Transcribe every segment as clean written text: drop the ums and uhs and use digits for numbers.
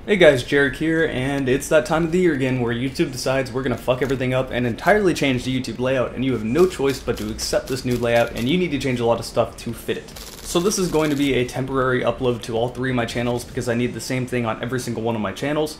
Hey guys, Jarek here, and it's that time of the year again where YouTube decides we're gonna fuck everything up and entirely change the YouTube layout, and you have no choice but to accept this new layout, and you need to change a lot of stuff to fit it. So this is going to be a temporary upload to all three of my channels because I need the same thing on every single one of my channels.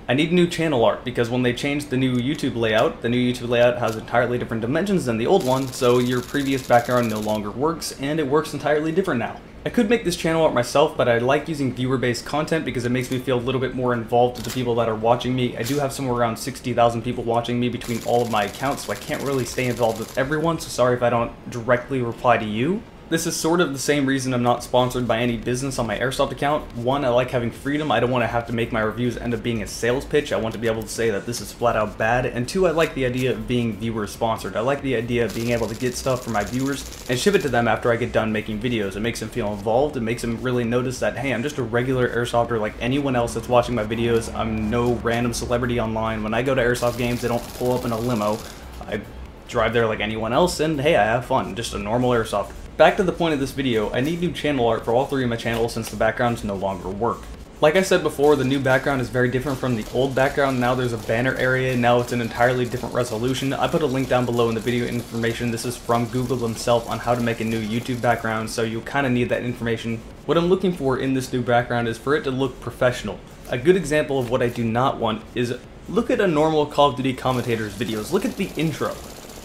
I need new channel art because when they changed the new YouTube layout has entirely different dimensions than the old one, so your previous background no longer works, and it works entirely different now. I could make this channel art myself, but I like using viewer-based content because it makes me feel a little bit more involved with the people that are watching me. I do have somewhere around 60,000 people watching me between all of my accounts, so I can't really stay involved with everyone, so sorry if I don't directly reply to you. This is sort of the same reason I'm not sponsored by any business on my Airsoft account. One, I like having freedom. I don't want to have to make my reviews end up being a sales pitch. I want to be able to say that this is flat out bad. And two, I like the idea of being viewer sponsored. I like the idea of being able to get stuff from my viewers and ship it to them after I get done making videos. It makes them feel involved. It makes them really notice that, hey, I'm just a regular Airsofter like anyone else that's watching my videos. I'm no random celebrity online. When I go to Airsoft games, they don't pull up in a limo. I drive there like anyone else, and hey, I have fun. Just a normal Airsofter. Back to the point of this video, I need new channel art for all three of my channels since the backgrounds no longer work. Like I said before, the new background is very different from the old background. Now there's a banner area, now it's an entirely different resolution. I put a link down below in the video information. This is from Google themselves on how to make a new YouTube background, so you kind of need that information. What I'm looking for in this new background is for it to look professional. A good example of what I do not want is look at a normal Call of Duty commentator's videos. Look at the intro.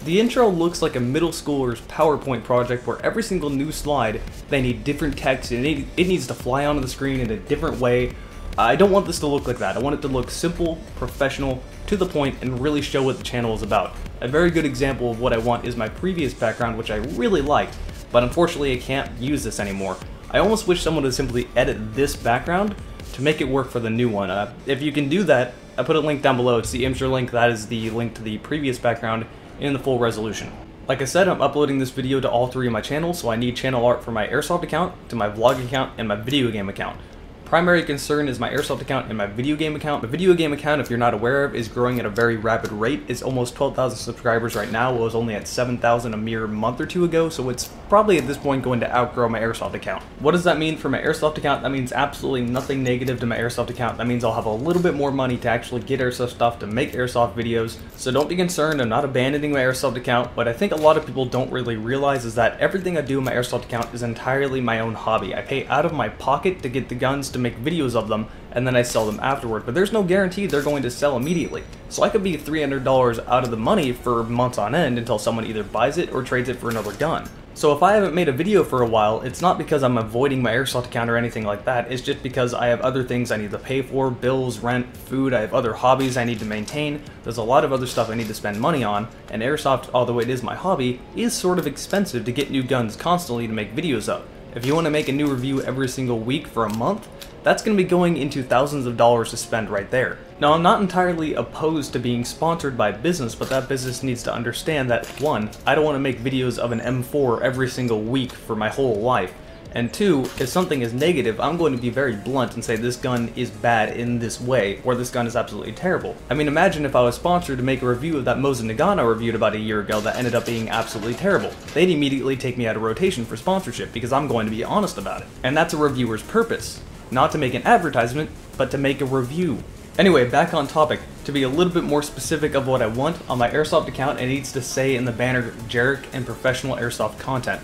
The intro looks like a middle schooler's PowerPoint project where every single new slide, they need different text and it needs to fly onto the screen in a different way. I don't want this to look like that. I want it to look simple, professional, to the point, and really show what the channel is about. A very good example of what I want is my previous background, which I really liked, but unfortunately I can't use this anymore. I almost wish someone would simply edit this background to make it work for the new one. If you can do that, I put a link down below. It's the imgur link. That is the link to the previous background in the full resolution. Like I said, I'm uploading this video to all three of my channels, so I need channel art for my Airsoft account, to my vlog account, and my video game account. Primary concern is my Airsoft account and my video game account. My video game account, if you're not aware of, is growing at a very rapid rate. It's almost 12,000 subscribers right now. It was only at 7,000 a mere month or two ago, so it's probably at this point going to outgrow my Airsoft account. What does that mean for my Airsoft account? That means absolutely nothing negative to my Airsoft account. That means I'll have a little bit more money to actually get Airsoft stuff, to make Airsoft videos. So don't be concerned, I'm not abandoning my Airsoft account. What I think a lot of people don't really realize is that everything I do in my Airsoft account is entirely my own hobby. I pay out of my pocket to get the guns, to make videos of them, and then I sell them afterward, but there's no guarantee they're going to sell immediately. So I could be $300 out of the money for months on end until someone either buys it or trades it for another gun. So if I haven't made a video for a while, it's not because I'm avoiding my Airsoft account or anything like that, it's just because I have other things I need to pay for, bills, rent, food, I have other hobbies I need to maintain, there's a lot of other stuff I need to spend money on, and Airsoft, although it is my hobby, is sort of expensive to get new guns constantly to make videos of. If you want to make a new review every single week for a month, that's going to be going into thousands of dollars to spend right there. Now, I'm not entirely opposed to being sponsored by business, but that business needs to understand that, one, I don't want to make videos of an M4 every single week for my whole life, and two, if something is negative, I'm going to be very blunt and say this gun is bad in this way, or this gun is absolutely terrible. I mean, imagine if I was sponsored to make a review of that Mosin Nagano I reviewed about a year ago that ended up being absolutely terrible. They'd immediately take me out of rotation for sponsorship because I'm going to be honest about it. And that's a reviewer's purpose. Not to make an advertisement, but to make a review. Anyway, back on topic. To be a little bit more specific of what I want, on my Airsoft account it needs to say in the banner Jarek and professional Airsoft content.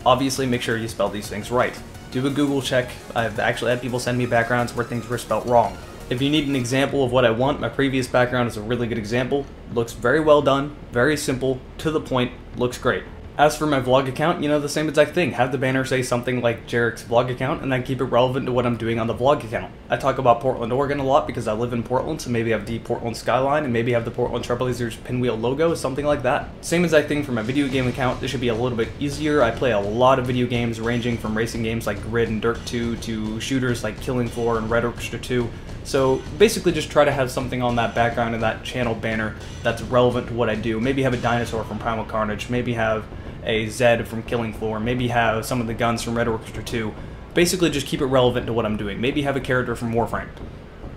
Obviously make sure you spell these things right. Do a Google check. I've actually had people send me backgrounds where things were spelt wrong. If you need an example of what I want, my previous background is a really good example. Looks very well done, very simple, to the point, looks great. As for my vlog account, the same exact thing. Have the banner say something like Jarek's vlog account, and then keep it relevant to what I'm doing on the vlog account. I talk about Portland, Oregon a lot because I live in Portland, so maybe have the Portland skyline, and maybe have the Portland Trailblazers pinwheel logo, something like that. Same exact thing for my video game account. This should be a little bit easier. I play a lot of video games, ranging from racing games like Grid and Dirt 2 to shooters like Killing Floor and Red Orchestra 2. So basically just try to have something on that background and that channel banner that's relevant to what I do. Maybe have a dinosaur from Primal Carnage, maybe have a Zed from Killing Floor, maybe have some of the guns from Red Orchestra 2. Basically just keep it relevant to what I'm doing. Maybe have a character from Warframe.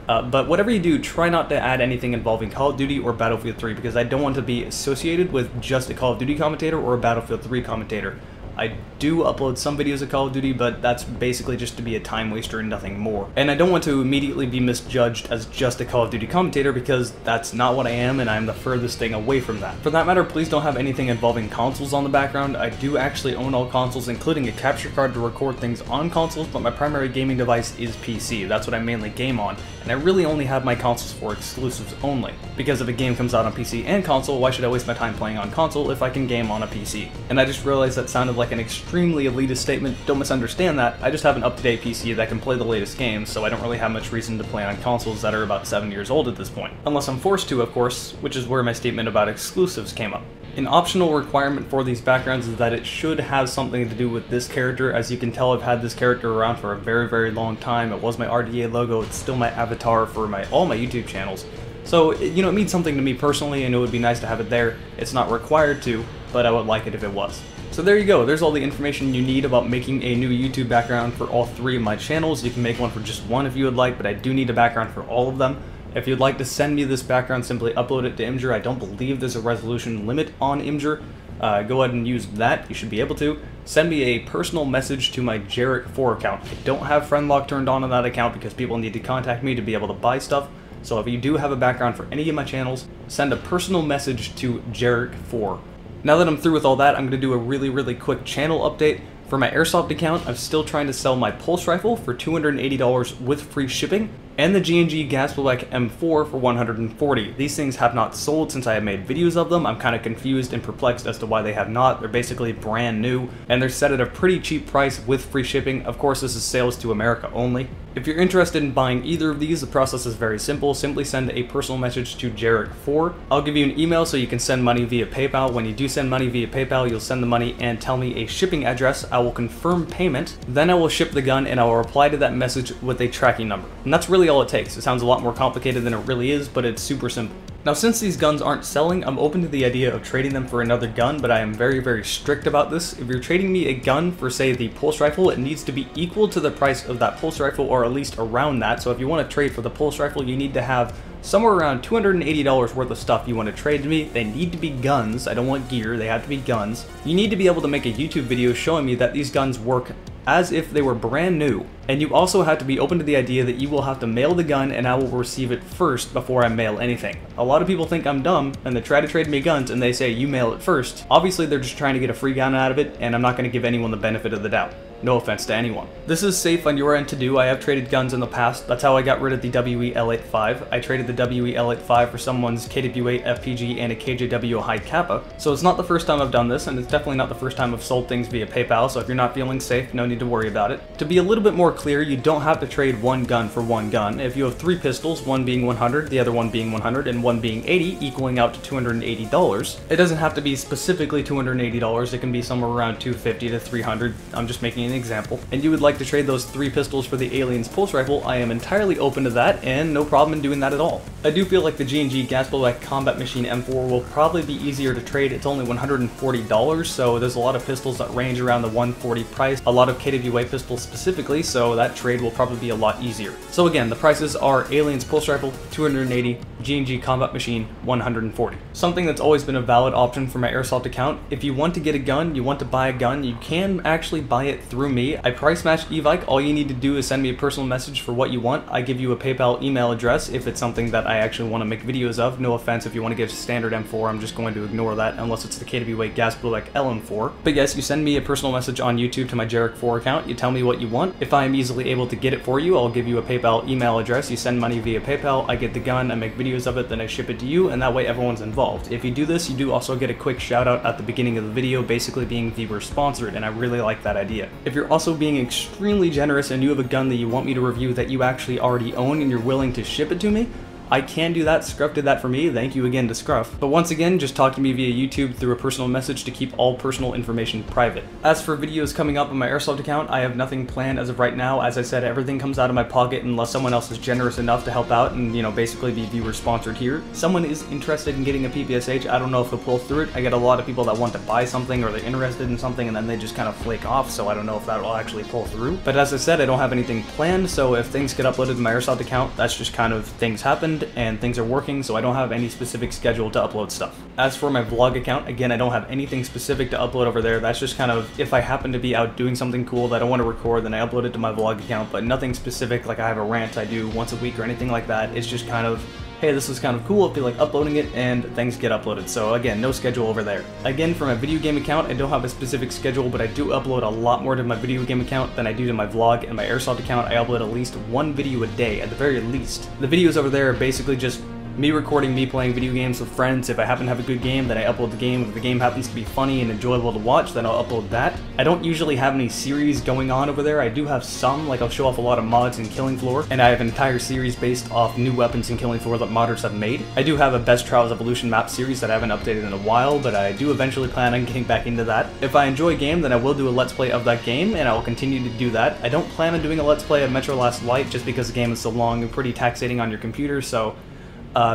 But whatever you do, try not to add anything involving Call of Duty or Battlefield 3 because I don't want to be associated with just a Call of Duty commentator or a Battlefield 3 commentator. I do upload some videos of Call of Duty, but that's basically just to be a time waster and nothing more. And I don't want to immediately be misjudged as just a Call of Duty commentator, because that's not what I am, and I'm the furthest thing away from that. For that matter, please don't have anything involving consoles on the background. I do actually own all consoles, including a capture card to record things on consoles, but my primary gaming device is PC. That's what I mainly game on, and I really only have my consoles for exclusives only. Because if a game comes out on PC and console, why should I waste my time playing on console if I can game on a PC? And I just realized that sounded like an extremely elitist statement. Don't misunderstand that. I just have an up-to-date PC that can play the latest games, so I don't really have much reason to play on consoles that are about 7 years old at this point. Unless I'm forced to, of course, which is where my statement about exclusives came up. An optional requirement for these backgrounds is that it should have something to do with this character. As you can tell, I've had this character around for a very, very long time. It was my RDA logo. It's still my avatar for all my YouTube channels. So, you know, it means something to me personally, and it would be nice to have it there. It's not required to, but I would like it if it was. So there you go, there's all the information you need about making a new YouTube background for all 3 of my channels. You can make one for just one if you would like, but I do need a background for all of them. If you'd like to send me this background, simply upload it to Imgur. I don't believe there's a resolution limit on Imgur. Go ahead and use that, you should be able to. Send me a personal message to my Jarek4 account. I don't have friend lock turned on that account because people need to contact me to be able to buy stuff. So if you do have a background for any of my channels, send a personal message to Jarek4. Now that I'm through with all that, I'm going to do a really quick channel update. For my Airsoft account, I'm still trying to sell my pulse rifle for $280 with free shipping, and the G&G gas blowback M4 for $140. These things have not sold since I have made videos of them. I'm kind of confused and perplexed as to why they have not. They're basically brand new, and they're set at a pretty cheap price with free shipping. Of course, this is sales to America only. If you're interested in buying either of these, the process is very simple. Simply send a personal message to Jarek4. I'll give you an email so you can send money via PayPal. When you do send money via PayPal, you'll send the money and tell me a shipping address. I will confirm payment, then I will ship the gun, and I will reply to that message with a tracking number. And that's really all it takes. It sounds a lot more complicated than it really is, but it's super simple. Now, since these guns aren't selling, I'm open to the idea of trading them for another gun, but I am very strict about this. If you're trading me a gun for, say, the pulse rifle, it needs to be equal to the price of that pulse rifle, or at least around that. So if you want to trade for the pulse rifle, you need to have somewhere around $280 worth of stuff you want to trade to me. They need to be guns. I don't want gear. They have to be guns. You need to be able to make a YouTube video showing me that these guns work as if they were brand new. And you also have to be open to the idea that you will have to mail the gun and I will receive it first before I mail anything. A lot of people think I'm dumb and they try to trade me guns and they say you mail it first. Obviously they're just trying to get a free gun out of it, and I'm not going to give anyone the benefit of the doubt. No offense to anyone. This is safe on your end to do. I have traded guns in the past. That's how I got rid of the WE-L85. I traded the WE-L85 for someone's KW-8 FPG and a KJW High Kappa. So it's not the first time I've done this, and it's definitely not the first time I've sold things via PayPal, so if you're not feeling safe, no need to worry about it. To be a little bit more clear, you don't have to trade one gun for one gun. If you have 3 pistols, one being 100, the other one being 100, and one being 80, equaling out to $280, it doesn't have to be specifically $280. It can be somewhere around $250 to $300. I'm just making an example. And you would like to trade those 3 pistols for the Alien's pulse rifle, I am entirely open to that, and no problem in doing that at all. I do feel like the G&G gas blowback combat machine M4 will probably be easier to trade. It's only $140, so there's a lot of pistols that range around the $140 price, a lot of KWA pistols specifically, so that trade will probably be a lot easier. So again, the prices are Alien's pulse rifle, $280, G&G combat machine, $140. Something that's always been a valid option for my Airsoft account: if you want to get a gun, you want to buy a gun, you can actually buy it through me. I price match Evike. All you need to do is send me a personal message for what you want. I give you a PayPal email address if it's something that I actually want to make videos of. No offense if you want to get a standard M4, I'm just going to ignore that unless it's the KWA gas blowback LM4. But yes, you send me a personal message on YouTube to my Jarek4 account, you tell me what you want. If I am easily able to get it for you, I'll give you a PayPal email address, you send money via PayPal, I get the gun, I make videos of it, then I ship it to you, and that way everyone's involved. If you do this, you do also get a quick shout out at the beginning of the video, basically being viewer sponsored, and I really like that idea. If you're also being extremely generous and you have a gun that you want me to review that you actually already own and you're willing to ship it to me, I can do that. Scruff did that for me. Thank you again to Scruff. But once again, just talk to me via YouTube through a personal message to keep all personal information private. As for videos coming up on my Airsoft account, I have nothing planned as of right now. As I said, everything comes out of my pocket unless someone else is generous enough to help out and, you know, basically be viewer sponsored here. Someone is interested in getting a PPSH. I don't know if they'll pull through it. I get a lot of people that want to buy something or they're interested in something and then they just kind of flake off, so I don't know if that will actually pull through. But as I said, I don't have anything planned, so if things get uploaded to my Airsoft account, that's just kind of things happened. good and things are working, so I don't have any specific schedule to upload stuff. As for my vlog account, again, I don't have anything specific to upload over there. That's just kind of if I happen to be out doing something cool that I want to record, then I upload it to my vlog account, but nothing specific like I have a rant I do once a week or anything like that. It's just kind of, hey, this is kind of cool, I feel like uploading it, and things get uploaded. So again, no schedule over there. Again, for my video game account, I don't have a specific schedule, but I do upload a lot more to my video game account than I do to my vlog and my airsoft account. I upload at least one video a day, at the very least. The videos over there are basically just me recording me playing video games with friends. If I happen to have a good game, then I upload the game. If the game happens to be funny and enjoyable to watch, then I'll upload that. I don't usually have any series going on over there. I do have some, like I'll show off a lot of mods in Killing Floor, and I have an entire series based off new weapons in Killing Floor that modders have made. I do have a Best Trials Evolution map series that I haven't updated in a while, but I do eventually plan on getting back into that. If I enjoy a game, then I will do a Let's Play of that game, and I will continue to do that. I don't plan on doing a Let's Play of Metro Last Light just because the game is so long and pretty taxating on your computer, so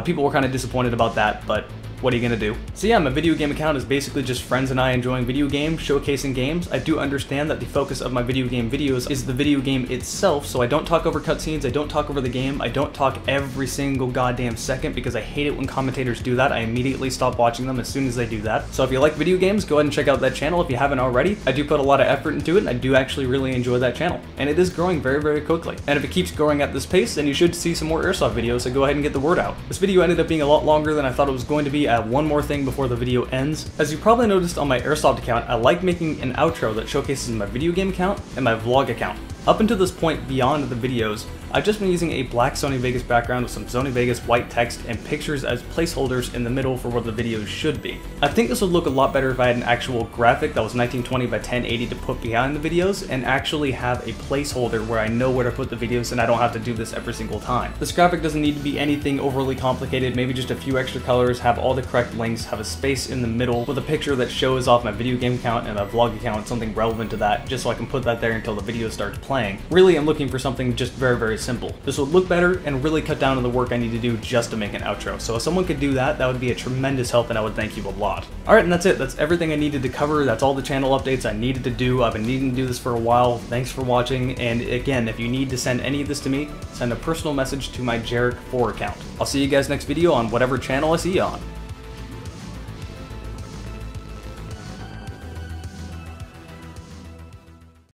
people were kind of disappointed about that, but what are you gonna do? So yeah, my video game account is basically just friends and I enjoying video games, showcasing games. I do understand that the focus of my video game videos is the video game itself, so I don't talk over cutscenes, I don't talk over the game, I don't talk every single goddamn second because I hate it when commentators do that. I immediately stop watching them as soon as they do that. So if you like video games, go ahead and check out that channel if you haven't already. I do put a lot of effort into it, and I do actually really enjoy that channel. And it is growing very, very quickly. And if it keeps growing at this pace, then you should see some more airsoft videos, so go ahead and get the word out. This video ended up being a lot longer than I thought it was going to be. I have one more thing before the video ends. As you probably noticed on my airsoft account, I like making an outro that showcases my video game account and my vlog account. Up until this point, beyond the videos, I've just been using a black Sony Vegas background with some Sony Vegas white text and pictures as placeholders in the middle for what the videos should be. I think this would look a lot better if I had an actual graphic that was 1920 by 1080 to put behind the videos and actually have a placeholder where I know where to put the videos and I don't have to do this every single time. This graphic doesn't need to be anything overly complicated, maybe just a few extra colors, have all the correct links, have a space in the middle with a picture that shows off my video game account and my vlog account, something relevant to that, just so I can put that there until the video starts playing. Really, I'm looking for something just very, very simple. This would look better and really cut down on the work I need to do just to make an outro. So if someone could do that, that would be a tremendous help and I would thank you a lot. Alright, and that's it. That's everything I needed to cover. That's all the channel updates I needed to do. I've been needing to do this for a while. Thanks for watching. And again, if you need to send any of this to me, send a personal message to my Jarek4 account. I'll see you guys next video on whatever channel I see you on.